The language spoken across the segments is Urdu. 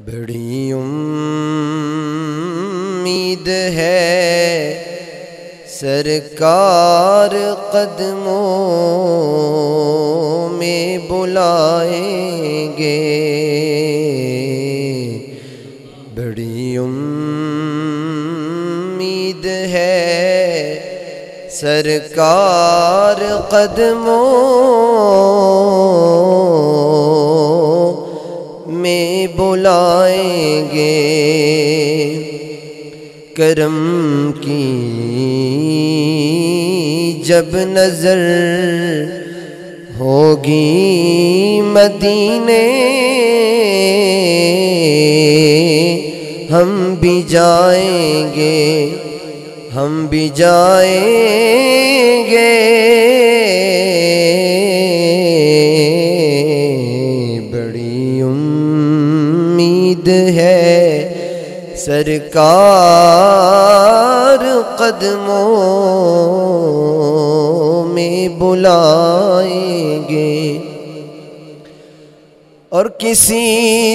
بڑی امید ہے سرکار قدموں میں بلائیں گے، بڑی امید ہے سرکار قدموں میں بلائیں گے، کرم کی جب نظر ہوگی مدینے ہم بھی جائیں گے، ہم بھی جائیں گے، بڑی امید ہے سرکار قدموں میں بلائیں گے، اور کسی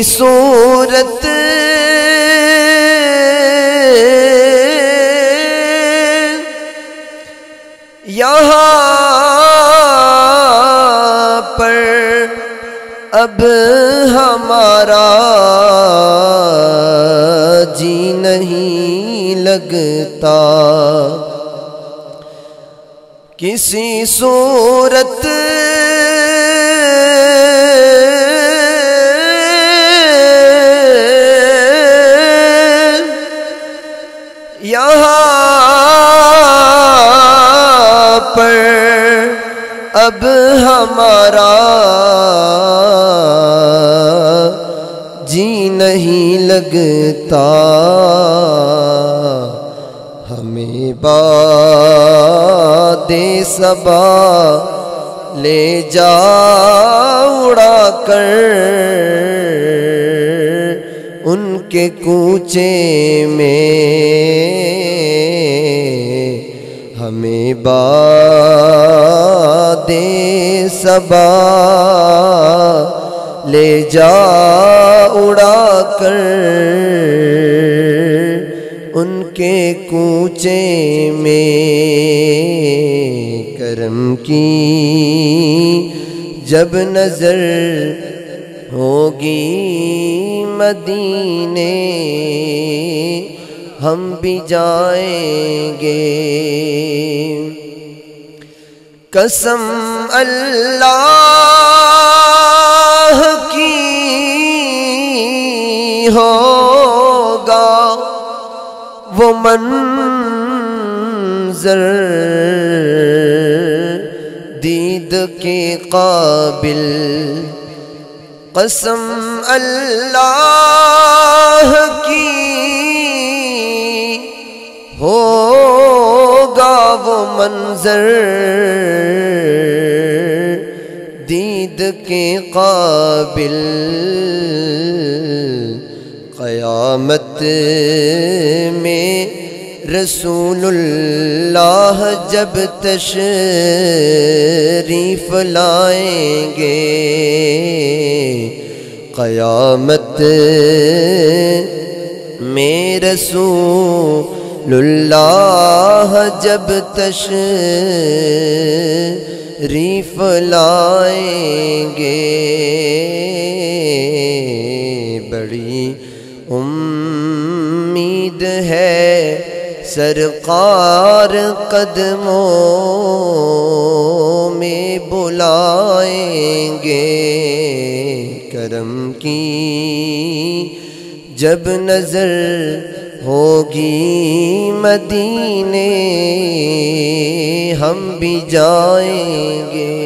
صورت یہاں پر اب ہمارا جی نہیں لگتا، کسی صورت یہاں پر اب ہمارا جی نہیں لگتا، ہمیں باد صبا لے جا اڑا کر ان کے کوچے میں، ہمیں باد صبا لے جا اڑا کر ان کے کوچے میں، کرم کی جب نظر ہوگی مدینے ہم بھی جائیں گے، قسم اللہ کی ہوگا وہ منظر دید کے قابل، قسم اللہ کی ہوگا وہ منظر دید کے قابل، قیامت میں رسول اللہ جب تشریف لائیں گے، قیامت میں رسول اللہ جب تشریف لائیں گے، بڑی امید ہے سرکار قدموں میں بلائیں گے، کرم کی جب نظر ہوگی مدینے ہم بھی جائیں گے۔